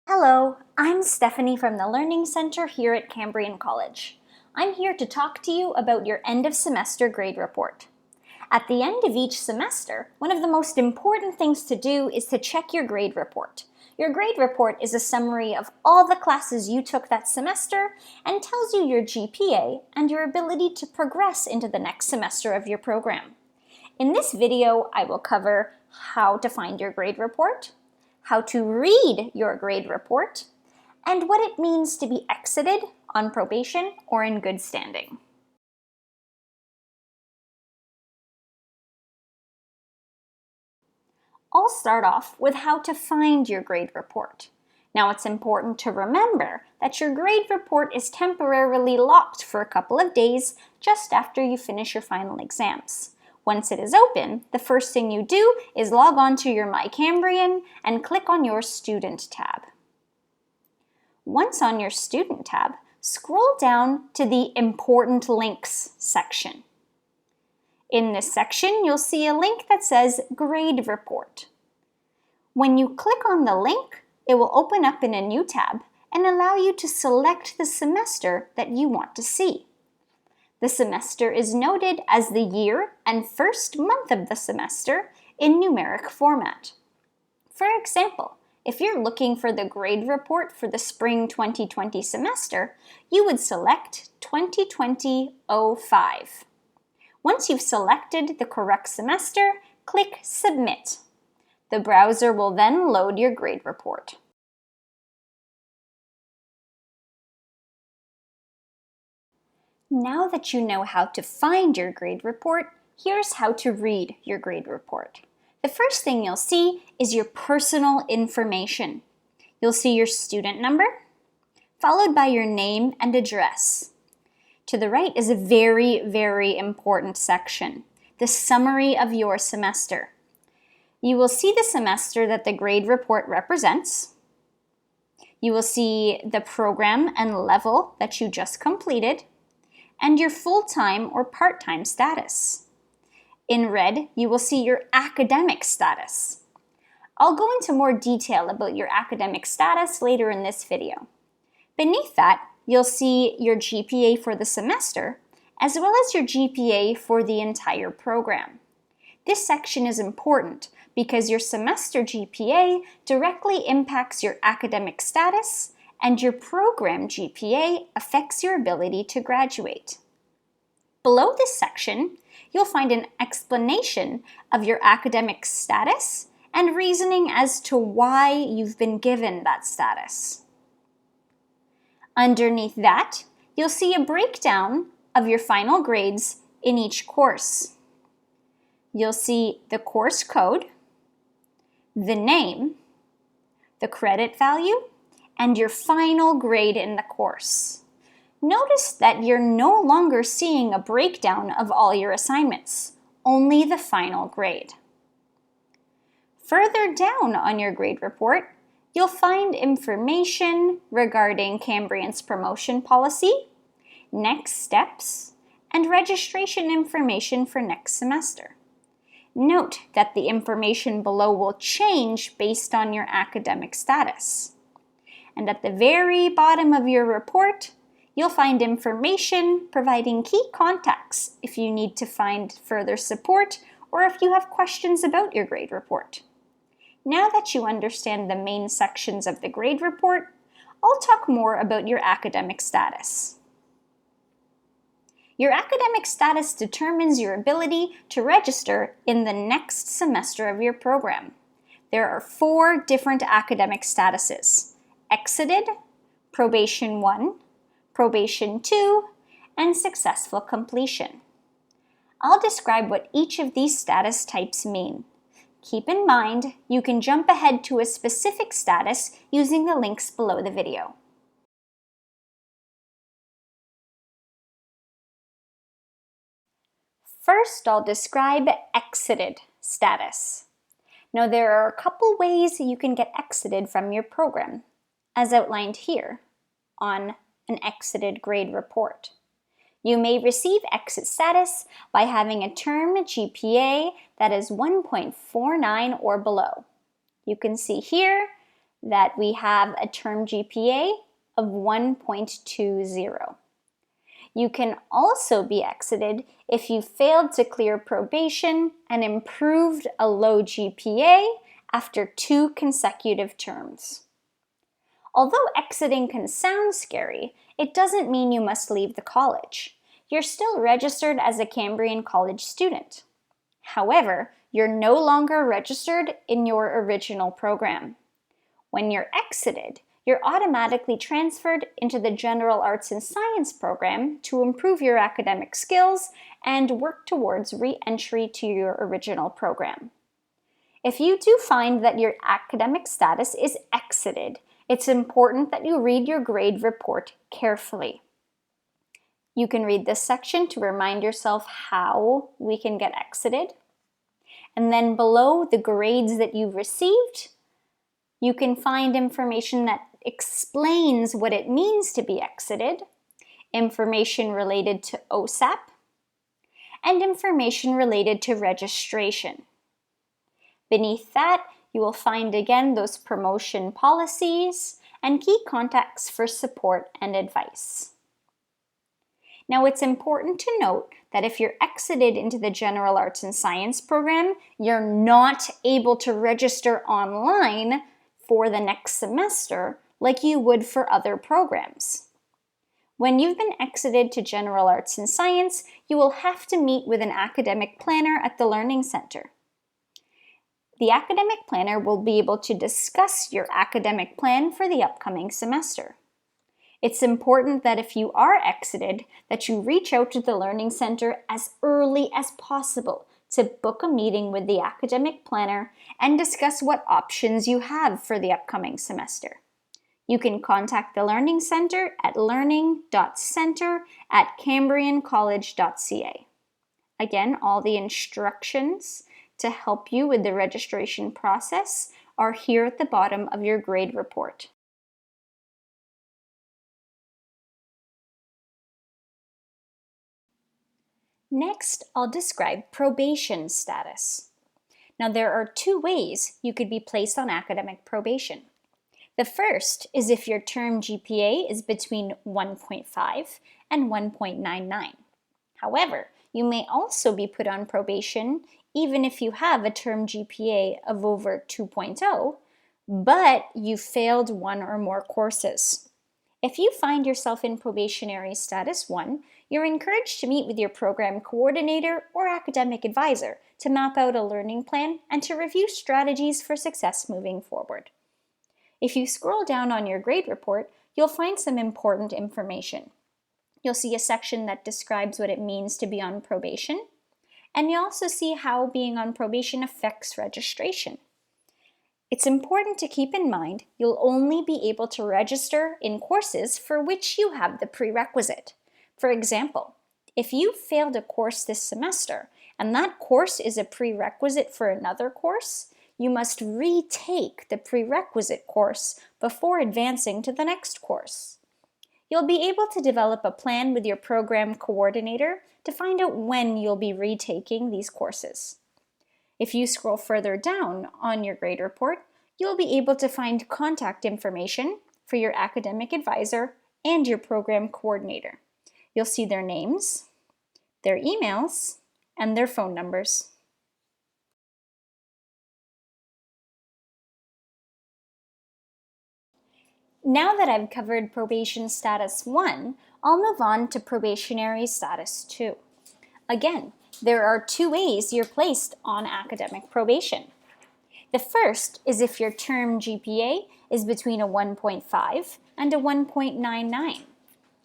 Hello, I'm Stephanie from the Learning Center here at Cambrian College. I'm here to talk to you about your end of semester grade report. At the end of each semester, one of the most important things to do is to check your grade report. Your grade report is a summary of all the classes you took that semester and tells you your GPA and your ability to progress into the next semester of your program. In this video, I will cover how to find your grade report, how to read your grade report, and what it means to be exited, on probation, or in good standing. I'll start off with how to find your grade report. Now, it's important to remember that your grade report is temporarily locked for a couple of days just after you finish your final exams. Once it is open, the first thing you do is log on to your My Cambrian and click on your Student tab. Once on your Student tab, scroll down to the Important Links section. In this section, you'll see a link that says Grade Report. When you click on the link, it will open up in a new tab and allow you to select the semester that you want to see. The semester is noted as the year and first month of the semester in numeric format. For example, if you're looking for the grade report for the spring 2020 semester, you would select 2020-05. Once you've selected the correct semester, click Submit. The browser will then load your grade report. Now that you know how to find your grade report, here's how to read your grade report. The first thing you'll see is your personal information. You'll see your student number, followed by your name and address. To the right is a very, very important section, the summary of your semester. You will see the semester that the grade report represents. You will see the program and level that you just completed, and your full-time or part-time status. In red, you will see your academic status. I'll go into more detail about your academic status later in this video. Beneath that, you'll see your GPA for the semester, as well as your GPA for the entire program. This section is important because your semester GPA directly impacts your academic status, and your program GPA affects your ability to graduate. Below this section, you'll find an explanation of your academic status and reasoning as to why you've been given that status. Underneath that, you'll see a breakdown of your final grades in each course. You'll see the course code, the name, the credit value, and your final grade in the course. Notice that you're no longer seeing a breakdown of all your assignments, only the final grade. Further down on your grade report, you'll find information regarding Cambrian's promotion policy, next steps, and registration information for next semester. Note that the information below will change based on your academic status. And at the very bottom of your report, you'll find information providing key contacts if you need to find further support or if you have questions about your grade report. Now that you understand the main sections of the grade report, I'll talk more about your academic status. Your academic status determines your ability to register in the next semester of your program. There are 4 different academic statuses: exited, probation 1, probation 2, and successful completion. I'll describe what each of these status types mean. Keep in mind, you can jump ahead to a specific status using the links below the video. First, I'll describe exited status. Now, there are a couple ways you can get exited from your program, as outlined here on an exited grade report. You may receive exit status by having a term GPA that is 1.49 or below. You can see here that we have a term GPA of 1.20. You can also be exited if you failed to clear probation and improved a low GPA after 2 consecutive terms. Although exiting can sound scary, it doesn't mean you must leave the college. You're still registered as a Cambrian College student. However, you're no longer registered in your original program. When you're exited, you're automatically transferred into the General Arts and Science program to improve your academic skills and work towards re-entry to your original program. If you do find that your academic status is exited, it's important that you read your grade report carefully. You can read this section to remind yourself how we can get exited. And then below the grades that you've received, you can find information that explains what it means to be exited, information related to OSAP, and information related to registration. Beneath that, you will find again those promotion policies and key contacts for support and advice. Now, it's important to note that if you're exited into the General Arts and Science program, you're not able to register online for the next semester like you would for other programs. When you've been exited to General Arts and Science, you will have to meet with an academic planner at the Learning Center. The academic planner will be able to discuss your academic plan for the upcoming semester. It's important that if you are exited, that you reach out to the Learning Center as early as possible to book a meeting with the academic planner and discuss what options you have for the upcoming semester. You can contact the Learning Center at learning.center@cambriancollege.ca. Again, all the instructions to help you with the registration process are here at the bottom of your grade report. Next, I'll describe probation status. Now, there are 2 ways you could be placed on academic probation. The first is if your term GPA is between 1.5 and 1.99. However, you may also be put on probation even if you have a term GPA of over 2.0, but you failed 1 or more courses. If you find yourself in Probationary Status One, you're encouraged to meet with your program coordinator or academic advisor to map out a learning plan and to review strategies for success moving forward. If you scroll down on your grade report, you'll find some important information. You'll see a section that describes what it means to be on probation, and you'll also see how being on probation affects registration. It's important to keep in mind you'll only be able to register in courses for which you have the prerequisite. For example, if you failed a course this semester and that course is a prerequisite for another course, you must retake the prerequisite course before advancing to the next course. You'll be able to develop a plan with your program coordinator to find out when you'll be retaking these courses. If you scroll further down on your grade report, you'll be able to find contact information for your academic advisor and your program coordinator. You'll see their names, their emails, and their phone numbers. Now that I've covered Probation Status 1, I'll move on to Probationary Status 2. Again, there are 2 ways you're placed on academic probation. The first is if your term GPA is between a 1.5 and a 1.99.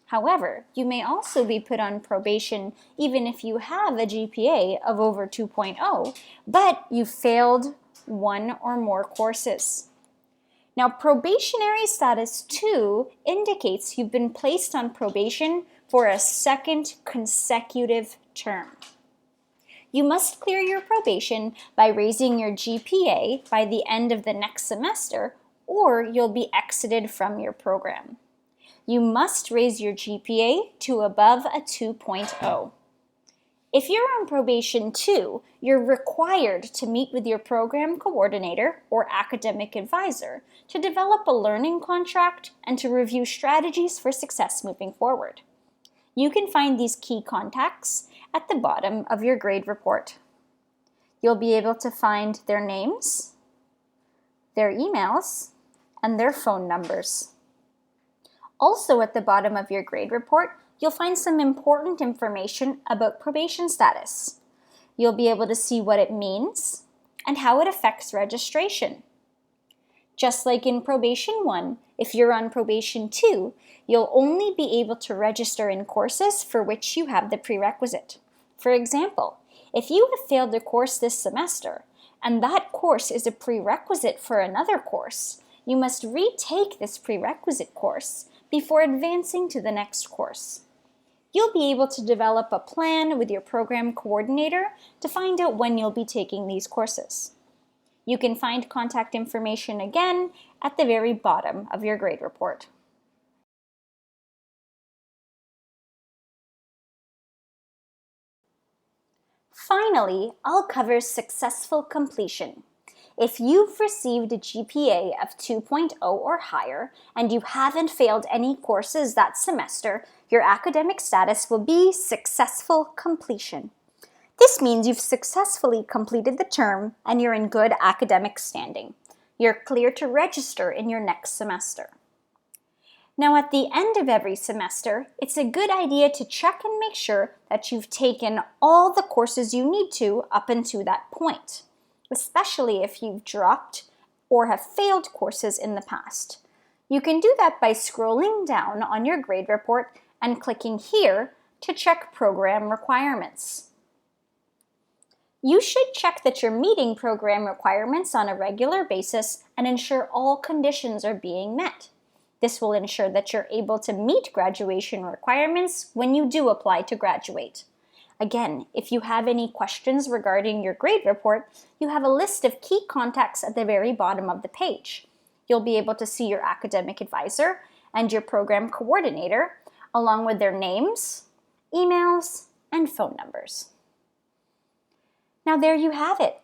However, you may also be put on probation even if you have a GPA of over 2.0, but you failed 1 or more courses. Now, Probationary Status 2 indicates you've been placed on probation for a 2nd consecutive term. You must clear your probation by raising your GPA by the end of the next semester, or you'll be exited from your program. You must raise your GPA to above a 2.0. If you're on Probation 2, you're required to meet with your program coordinator or academic advisor to develop a learning contract and to review strategies for success moving forward. You can find these key contacts at the bottom of your grade report. You'll be able to find their names, their emails, and their phone numbers. Also at the bottom of your grade report, you'll find some important information about probation status. You'll be able to see what it means and how it affects registration. Just like in Probation 1, if you're on Probation 2, you'll only be able to register in courses for which you have the prerequisite. For example, if you have failed a course this semester, and that course is a prerequisite for another course, you must retake this prerequisite course before advancing to the next course. You'll be able to develop a plan with your program coordinator to find out when you'll be taking these courses. You can find contact information again at the very bottom of your grade report. Finally, I'll cover successful completion. If you've received a GPA of 2.0 or higher and you haven't failed any courses that semester, your academic status will be successful completion. This means you've successfully completed the term and you're in good academic standing. You're clear to register in your next semester. Now, at the end of every semester, it's a good idea to check and make sure that you've taken all the courses you need to up until that point, especially if you've dropped or have failed courses in the past. You can do that by scrolling down on your grade report and clicking here to check program requirements. You should check that you're meeting program requirements on a regular basis and ensure all conditions are being met. This will ensure that you're able to meet graduation requirements when you do apply to graduate. Again, if you have any questions regarding your grade report, you have a list of key contacts at the very bottom of the page. You'll be able to see your academic advisor and your program coordinator, along with their names, emails, and phone numbers. Now there you have it.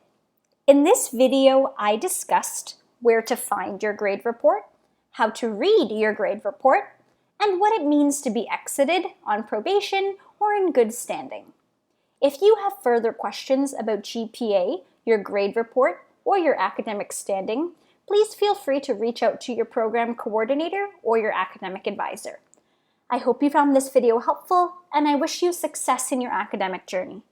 In this video, I discussed where to find your grade report, how to read your grade report, and what it means to be exited on probation or in good standing. If you have further questions about GPA, your grade report, or your academic standing, please feel free to reach out to your program coordinator or your academic advisor. I hope you found this video helpful, and I wish you success in your academic journey.